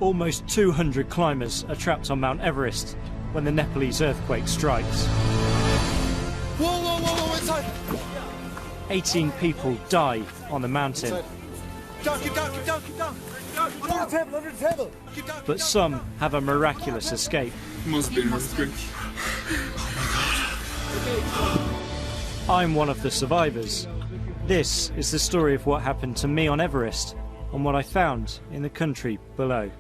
Almost 200 climbers are trapped on Mount Everest when the Nepalese earthquake strikes. Whoa, whoa, whoa, whoa, inside! 18 people die on the mountain. Keep down, keep down, keep down! Under the table, under the table! But some have a miraculous escape. Must be an earthquake. I'm one of the survivors. This is the story of what happened to me on Everest and what I found in the country below.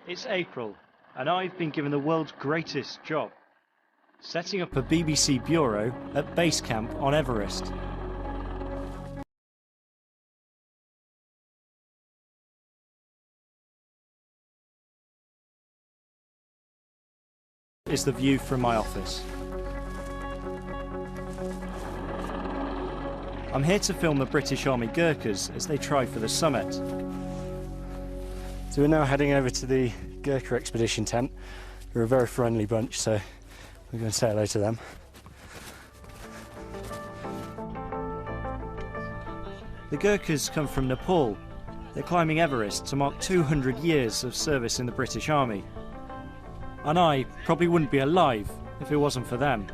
It's April, and I've been given the world's greatest job, setting up a BBC bureau at base camp on Everest. Is the view from my office. I'm here to film the British Army Gurkhas as they try for the summit. So we're now heading over to the Gurkha expedition tent. They're a very friendly bunch, so we're going to say hello to them. The Gurkhas come from Nepal. They're climbing Everest to mark 200 years of service in the British Army. And I probably wouldn't be alive if it wasn't for them.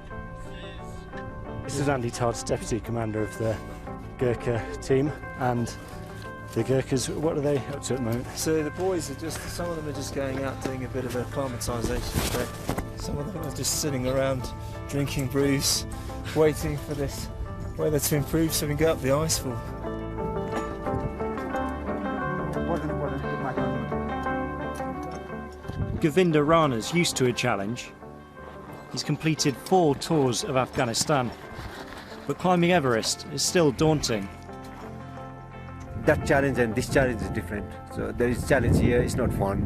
This is Andy Todd, Deputy Commander of the Gurkha team, and the Gurkhas, what are they up to at the moment? So the boys are just, some of them are just going out doing a bit of acclimatisation trip. Some of them are just sitting around drinking brews, waiting for this weather to improve so we can go up the icefall. Govinda Rana's used to a challenge. He's completed 4 tours of Afghanistan, but climbing Everest is still daunting. That challenge and this challenge is different. So there is challenge here, it's not fun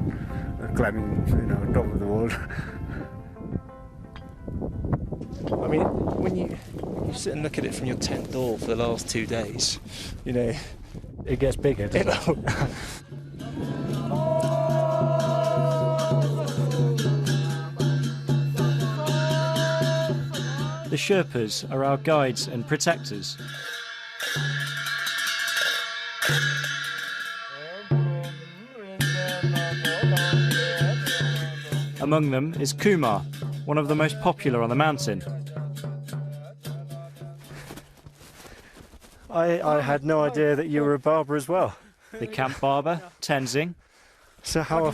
climbing, top of the world. I mean, when you sit and look at it from your tent door for the last 2 days, It gets bigger, doesn't it? The Sherpas are our guides and protectors. Among them is Kumar, one of the most popular on the mountain. I had no idea that you were a barber as well. The camp barber, Tenzing. So how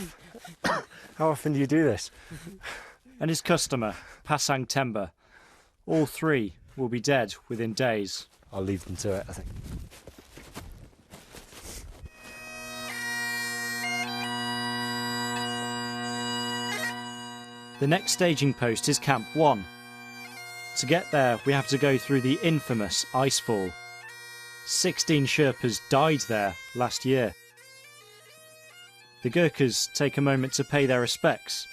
often do you do this? And his customer, Pasang Temba. All 3 will be dead within days. I'll leave them to it, I think. The next staging post is Camp 1. To get there, we have to go through the infamous icefall. 16 Sherpas died there last year. The Gurkhas take a moment to pay their respects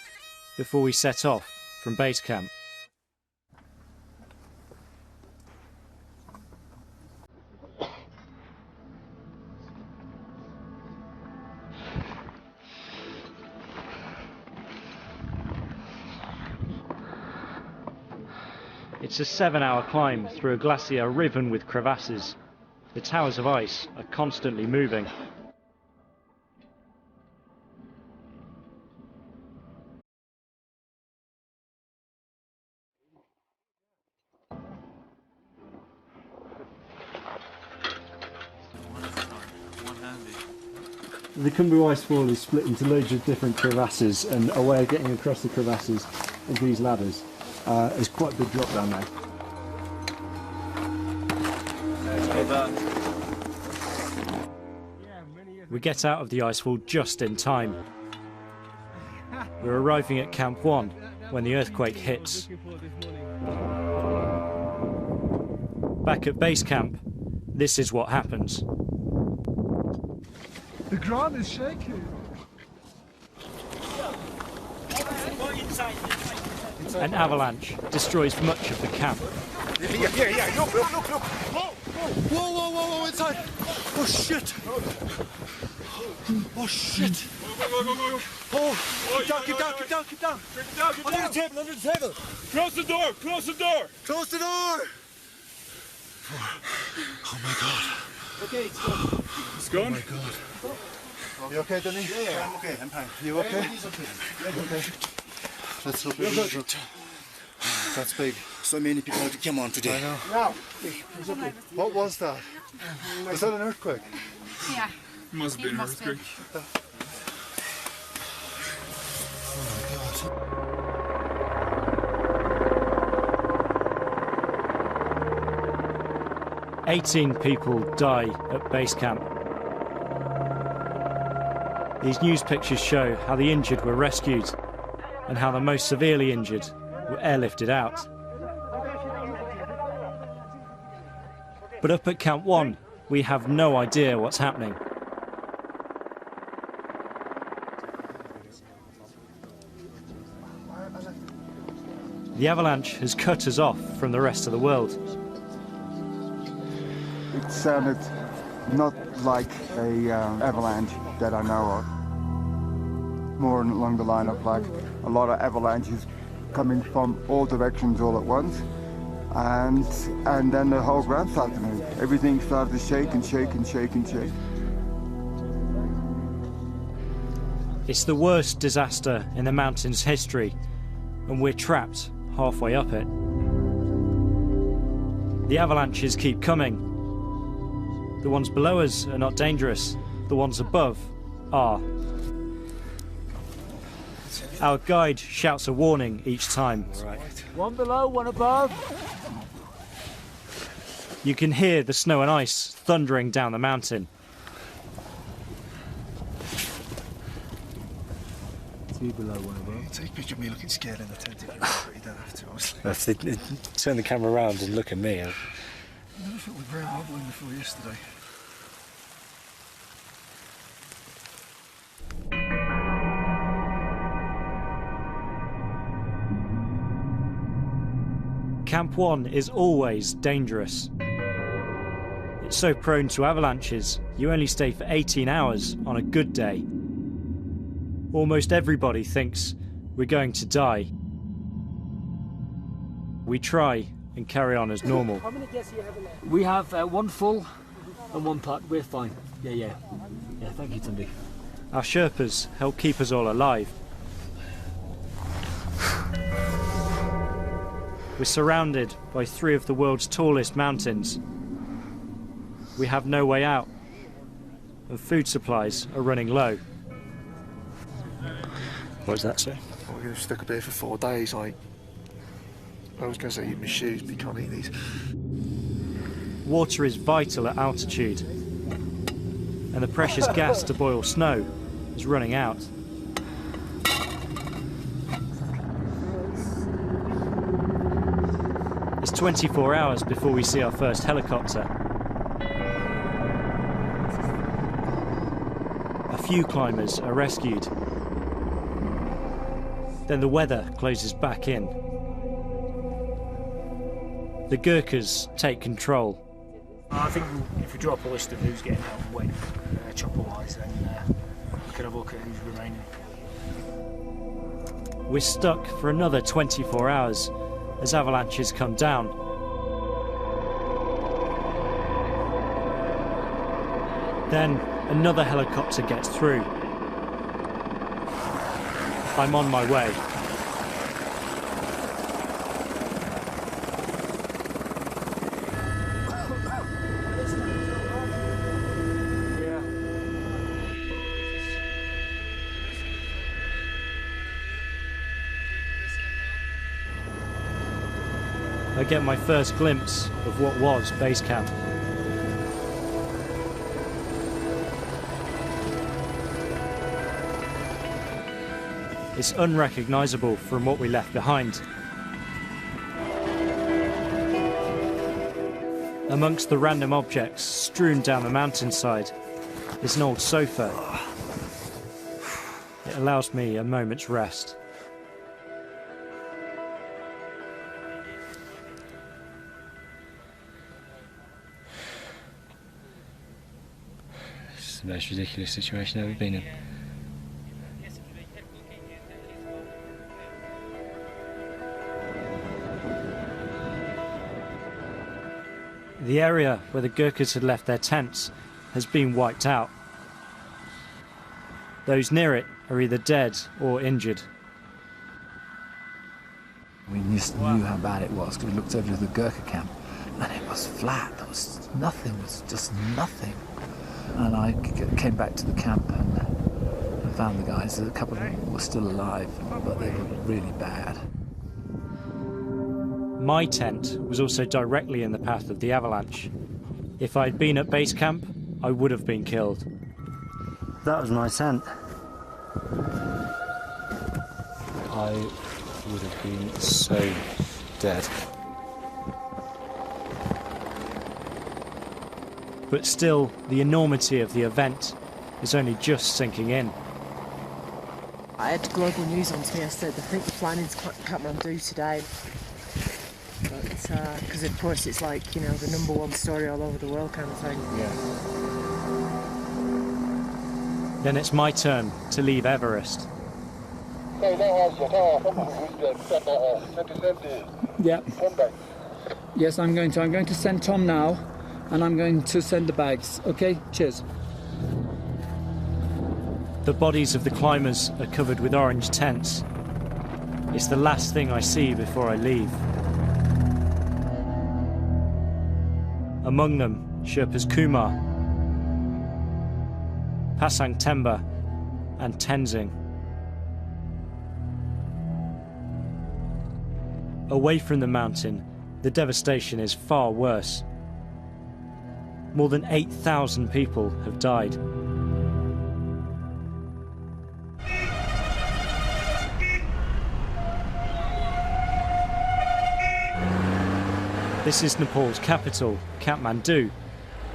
before we set off from base camp. It's a 7-hour climb through a glacier riven with crevasses. The towers of ice are constantly moving. The Khumbu icefall is split into loads of different crevasses, and a way of getting across the crevasses is these ladders. It's quite a big drop down there. We get out of the icefall just in time. We're arriving at Camp 1 when the earthquake hits. Back at base camp, this is what happens. The ground is shaking. An avalanche destroys much of the camp. Yeah, look. Whoa, inside. Oh shit! Oh shit! Oh, keep down, keep down, keep down, keep down! Under the table, under the table! Close the door! Close the door! Close the door! Oh my god. Okay, it's gone. It's gone? Oh my god. You okay, Denny? Yeah, I'm okay, I'm fine. You okay? He's okay. Okay. Let's hope you're good. That's big. So many people came on today. I know. Now, What was that? Was that an earthquake? Yeah. Must be an earthquake. Oh my god. 18 people die at base camp. These news pictures show how the injured were rescued and how the most severely injured were airlifted out. But up at Camp 1, we have no idea what's happening. The avalanche has cut us off from the rest of the world. It sounded not like a avalanche that I know of. More along the line of like a lot of avalanches coming from all directions all at once. And then the whole ground started to move. Everything started to shake and shake and shake and shake. It's the worst disaster in the mountain's history, and we're trapped halfway up it. The avalanches keep coming. The ones below us are not dangerous. The ones above are. Our guide shouts a warning each time. one below, one above. You can hear the snow and ice thundering down the mountain. Two below, one above. Take a picture of me looking scared in the tent if you want, but you don't have to, honestly. That's it. Turn the camera around and look at me. I never felt my brain wobbling before yesterday. Camp 1 is always dangerous. It's so prone to avalanches, you only stay for 18 hours on a good day. Almost everybody thinks we're going to die. We try and carry on as normal. How many guests do you have in there? We have one full and one part. We're fine. Yeah, thank you, Tunde. Our Sherpas help keep us all alive. We're surrounded by 3 of the world's tallest mountains. We have no way out, and food supplies are running low. What does that say? We're going to stick up here for 4 days, like... I was going to say eat my shoes, but you can't eat these. Water is vital at altitude, and the precious gas to boil snow is running out. It's 24 hours before we see our first helicopter. A few climbers are rescued. Then the weather closes back in. The Gurkhas take control. I think if we drop a list of who's getting out when, chopper-wise, then we can have a look at who's remaining. We're stuck for another 24 hours as avalanches come down. Then another helicopter gets through. I'm on my way. I get my first glimpse of what was base camp. It's unrecognisable from what we left behind. Amongst the random objects strewn down the mountainside is an old sofa. It allows me a moment's rest. the most ridiculous situation I've ever been in. The area where the Gurkhas had left their tents has been wiped out. Those near it are either dead or injured. We just knew how bad it was because we looked over to the Gurkha camp and it was flat. There was nothing, it was just nothing. And I came back to the camp and I found the guys. A couple of them were still alive, but they were really bad. My tent was also directly in the path of the avalanche. If I'd been at base camp, I would have been killed. That was my tent. I would have been so dead. But still, the enormity of the event is only just sinking in. I had global news on to me. I said, I think we're flying into Kathmandu today. But, because of course it's like, you know, the #1 story all over the world kind of thing. Yeah. Then it's my turn to leave Everest. Yeah. Yes, I'm going to send Tom now, and I'm going to send the bags. Okay, cheers. The bodies of the climbers are covered with orange tents. It's the last thing I see before I leave. Among them, Sherpas Kumar, Pasang Temba and Tenzing. Away from the mountain, the devastation is far worse. More than 8,000 people have died. This is Nepal's capital, Kathmandu,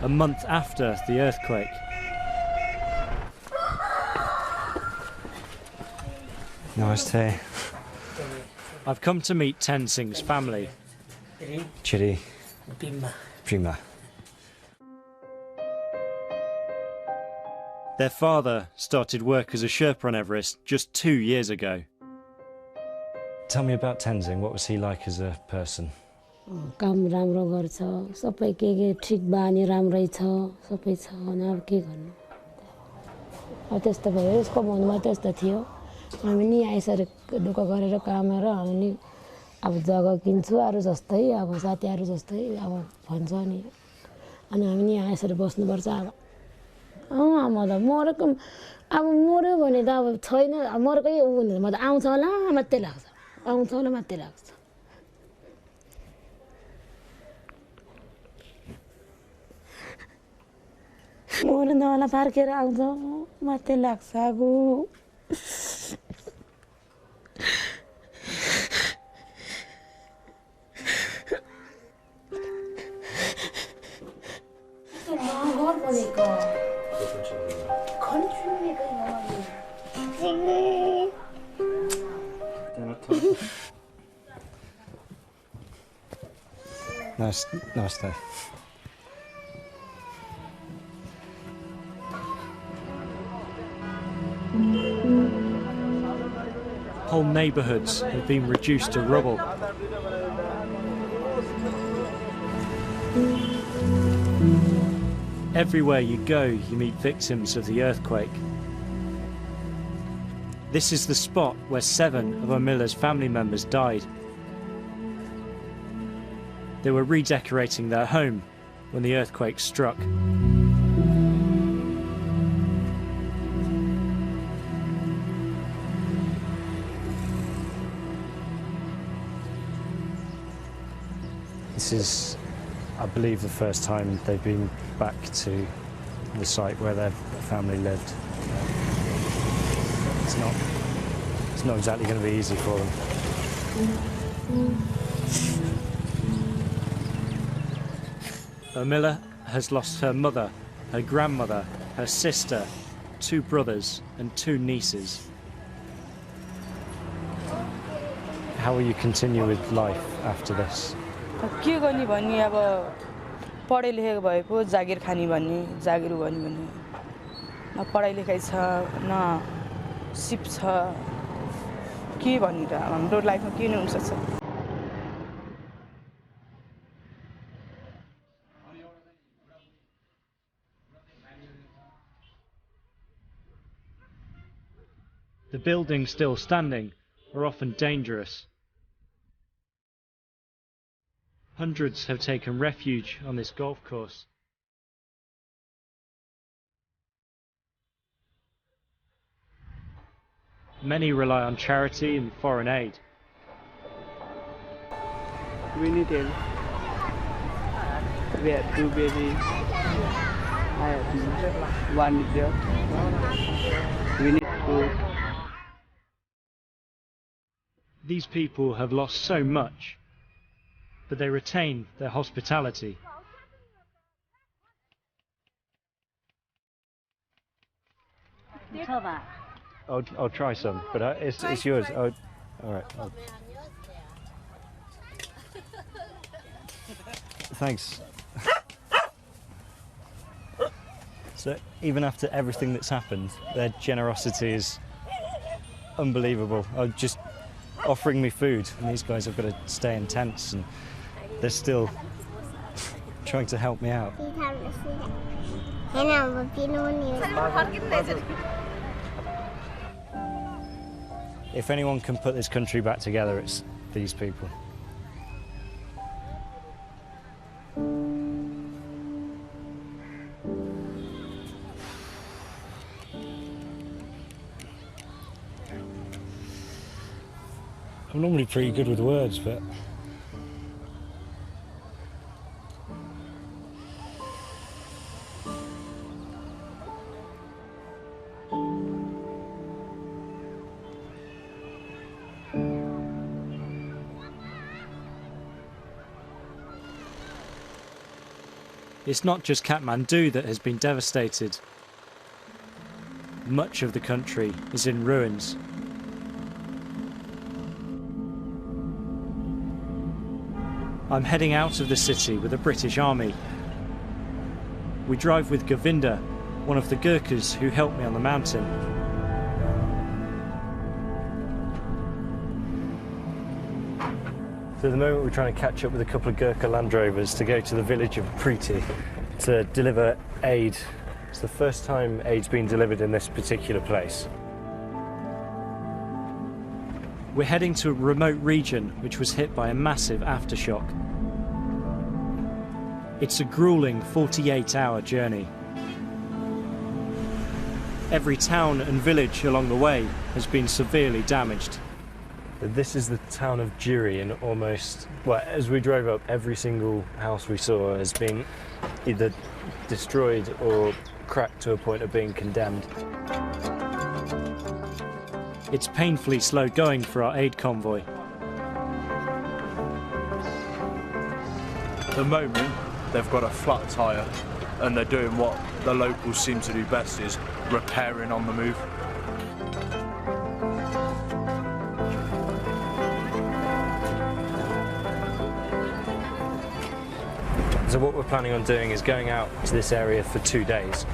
a month after the earthquake. Namaste. I've come to meet Tenzing's family. Chiri. Prima. Their father started work as a Sherpa on Everest just 2 years ago. Tell me about Tenzing. What was he like as a person? काम राम्रो गर्छ सबै के ठीक बानी राम्रै छ सबै छ अनि अब के गर्नु अब त्यस्तो भयो यसको मनमा त्यस्तो थियो हामी नि यसरी दुःख गरेर कामेर हामी अब जग्गा किन्छु अरु जस्तै अब साथीहरु जस्तै अब भन्छ नि अनि हामी नि यसरी बस्नु पर्छ अब म त मरेको अब मर्यो भने त अब छैन मरेकै उ भने म त आउँछ होला मात्रै लाग्छ आउँछ होला मात्रै लाग्छ मर्न होला फर्केर आउँछ मात्रै लाग्छ अब Nice day. Whole neighbourhoods have been reduced to rubble. Everywhere you go, you meet victims of the earthquake. This is the spot where 7 of Amila's family members died. They were redecorating their home when the earthquake struck. This is, I believe, the first time they've been back to the site where their family lived. It's not exactly going to be easy for them. Amila has lost her mother, her grandmother, her sister, 2 brothers and 2 nieces. How will you continue with life after this? के गर्ने भन्ने अब पढे लेखेको भए पो जागिर खानी भन्ने जागिर गर्ने भन्ने न पढाइ लेखाइ छ न सिप छ के भनेर हाम्रो लाइफमा के हुन सक्छ The buildings still standing are often dangerous. Hundreds have taken refuge on this golf course. Many rely on charity and foreign aid. We need help. We have 2 babies. I have 1 job. We need food. These people have lost so much, but they retain their hospitality. I'll try some, but it's yours. All right. Thanks. So even after everything that's happened, their generosity is unbelievable. Just offering me food, and these guys have got to stay in tents, and they're still trying to help me out. If anyone can put this country back together, it's these people. I'm normally pretty good with words, but it's not just Kathmandu that has been devastated. Much of the country is in ruins. I'm heading out of the city with the British Army. We drive with Govinda, one of the Gurkhas who helped me on the mountain. So at the moment we're trying to catch up with a couple of Gurkha Land Rovers to go to the village of Preeti to deliver aid. It's the first time aid's been delivered in this particular place. We're heading to a remote region which was hit by a massive aftershock. It's a grueling 48-hour journey. Every town and village along the way has been severely damaged. This is the town of Jiri, and almost, well, as we drove up, every single house we saw has been either destroyed or cracked to a point of being condemned. It's painfully slow going for our aid convoy. At the moment, they've got a flat tyre, and they're doing what the locals seem to do best, is repairing on the move. So what we're planning on doing is going out to this area for 2 days.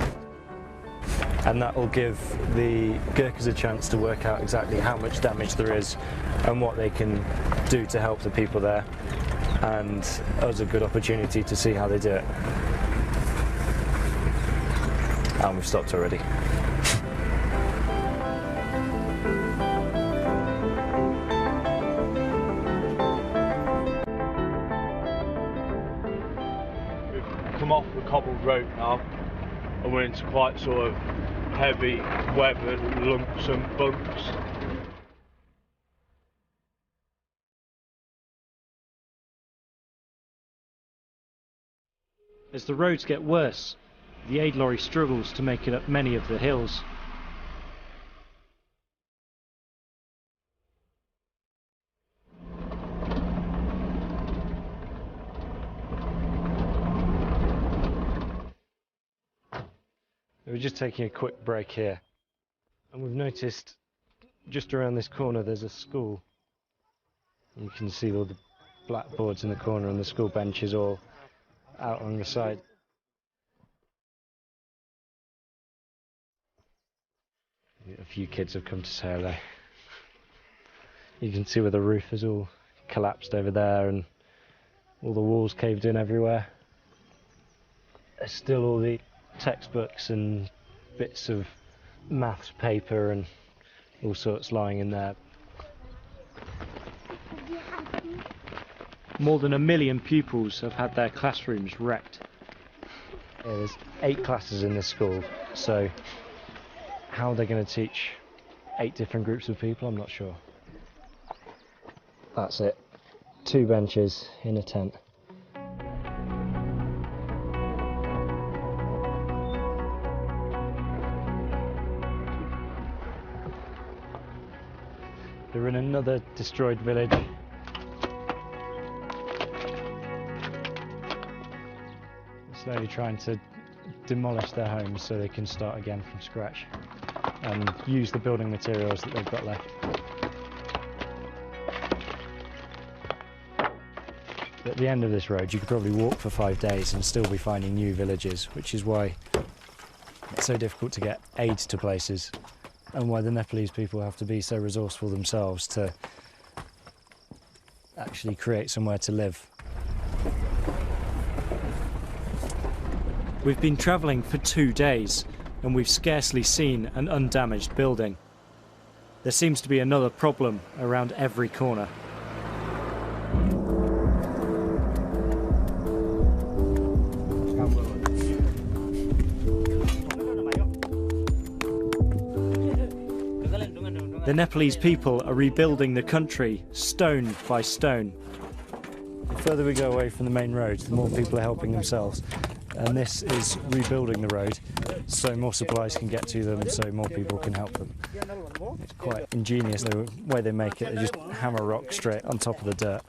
And that will give the Gurkhas a chance to work out exactly how much damage there is and what they can do to help the people there, and us a good opportunity to see how they do it. And we've stopped already. We've come off the cobbled road now, and we're into quite sort of heavy weathered lumps and bumps. As the roads get worse, the aid lorry struggles to make it up many of the hills. We're just taking a quick break here, and we've noticed just around this corner there's a school. You can see all the blackboards in the corner and the school benches all out on the side. A few kids have come to say hello. You can see where the roof has all collapsed over there and all the walls caved in everywhere. There's still all the textbooks and bits of maths paper and all sorts lying in there. More than 1 million pupils have had their classrooms wrecked. There's 8 classes in this school, so how they're going to teach 8 different groups of people, I'm not sure. That's it. 2 benches in a tent. They're in another destroyed village. Slowly trying to demolish their homes so they can start again from scratch and use the building materials that they've got left. At the end of this road you could probably walk for 5 days and still be finding new villages, which is why it's so difficult to get aid to places and why the Nepalese people have to be so resourceful themselves to actually create somewhere to live. We've been travelling for 2 days and we've scarcely seen an undamaged building. There seems to be another problem around every corner. The Nepalese people are rebuilding the country stone by stone. The further we go away from the main road, the more people are helping themselves. And this is rebuilding the road so more supplies can get to them, so more people can help them. It's quite ingenious the way they make it. They just hammer rock straight on top of the dirt.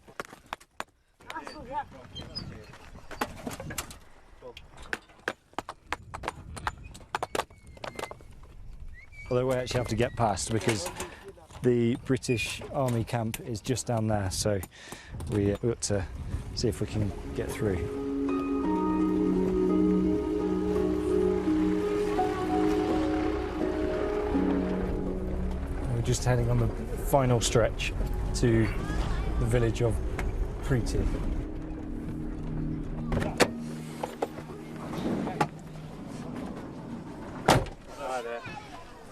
Although we actually have to get past because the British Army camp is just down there, so we've got to see if we can get through. Just heading on the final stretch to the village of Preeti.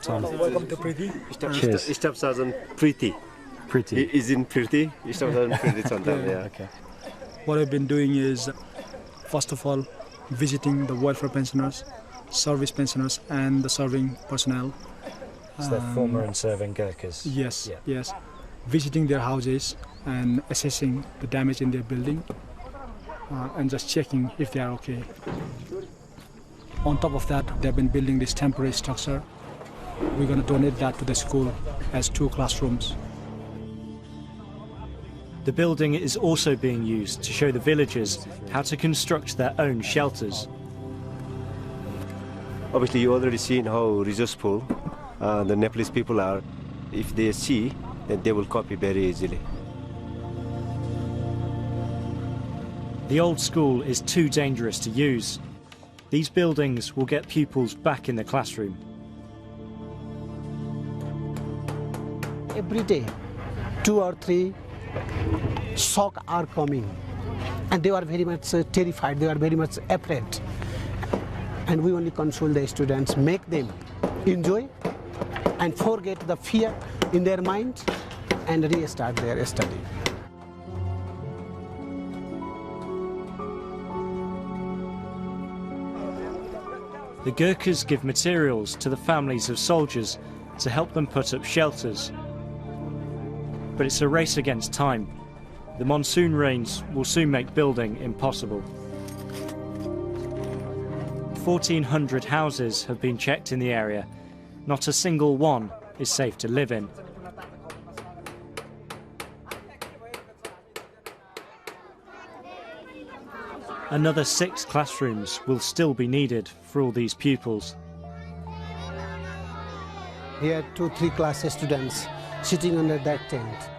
Tom. Welcome to Preeti. Cheers. Staff Sergeant Preeti. Preeti. Is in Preeti. Staff Sergeant Preeti Chandan. Yeah. Okay. What I've been doing is, first of all, visiting the welfare pensioners, service pensioners, and the serving personnel. So they're former and serving Gurkhas? Yes, yeah. yes. Visiting their houses and assessing the damage in their building and just checking if they are okay. On top of that, they've been building this temporary structure. We're going to donate that to the school as 2 classrooms. The building is also being used to show the villagers how to construct their own shelters. Obviously, you already seen how resourceful the Nepalese people are. If they see, then they will copy very easily. The old school is too dangerous to use. These buildings will get pupils back in the classroom. Every day, 2 or 3 shock are coming, and they are very much terrified, they are very much afraid. And we only console the students, make them enjoy and forget the fear in their mind and restart their study. The Gurkhas give materials to the families of soldiers to help them put up shelters. But it's a race against time. The monsoon rains will soon make building impossible. 1,400 houses have been checked in the area. Not a single one is safe to live in. Another 6 classrooms will still be needed for all these pupils. Here 2-3 class students sitting under that tent.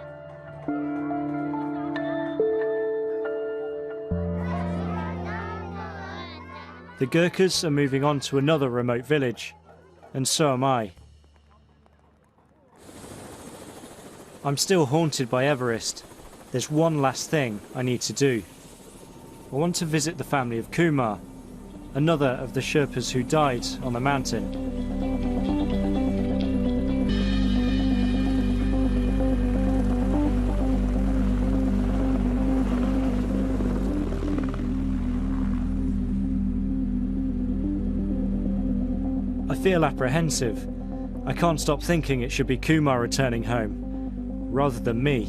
The Gurkhas are moving on to another remote village, and so am I. I'm still haunted by Everest. There's one last thing I need to do. I want to visit the family of Kumar, another of the Sherpas who died on the mountain. I feel apprehensive. I can't stop thinking it should be Kumar returning home, rather than me.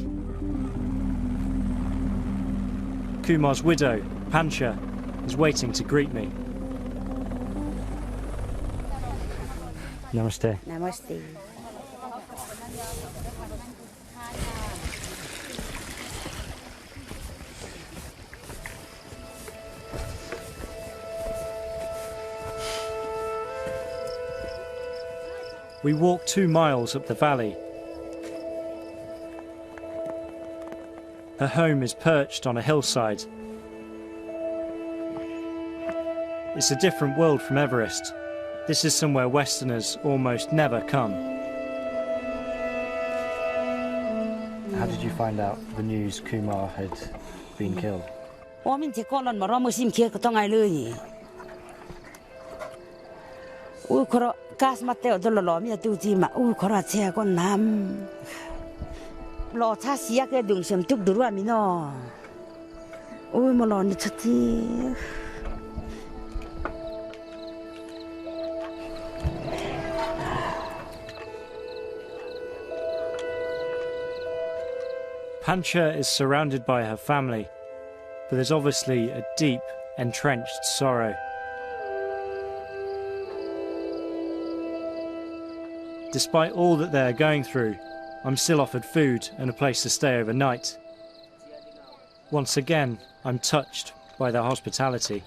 Kumar's widow, Pancha, is waiting to greet me. Namaste. Namaste. We walk 2 miles up the valley. Her home is perched on a hillside. It's a different world from Everest. This is somewhere Westerners almost never come. How did you find out the news Kumar had been killed? Gas mateo do lo mi tu ji ma u khora che ko nam lo cha sia ke dung sem tuk durwa mi no u mo lo ni chati Pancha is surrounded by her family, but there's obviously a deep, entrenched sorrow. Despite all that they're going through, I'm still offered food and a place to stay overnight. Once again, I'm touched by their hospitality.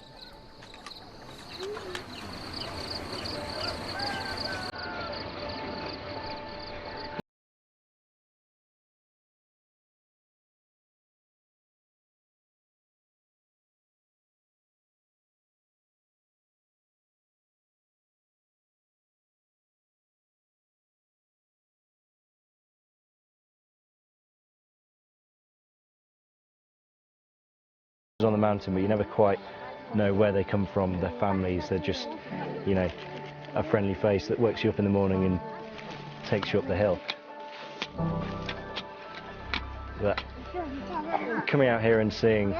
On the mountain, but you never quite know where they come from, their families. They're just, you know, a friendly face that wakes you up in the morning and takes you up the hill. But coming out here and seeing,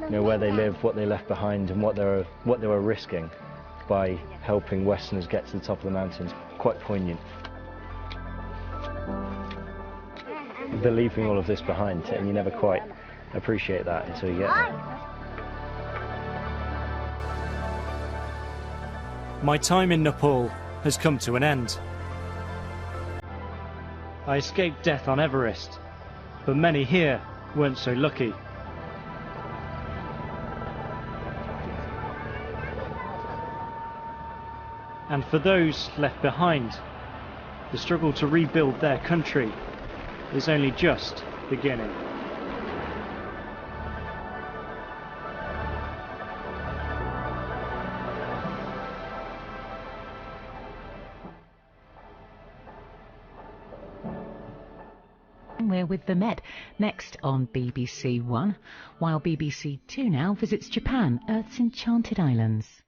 you know, where they live, what they left behind, and what they were risking by helping Westerners get to the top of the mountains, quite poignant. They're leaving all of this behind, and you never quite appreciate that until you get there. My time in Nepal has come to an end. I escaped death on Everest, but many here weren't so lucky. And for those left behind, the struggle to rebuild their country is only just beginning. We're with the Met next on BBC One, while BBC Two now visits Japan, Earth's Enchanted Islands.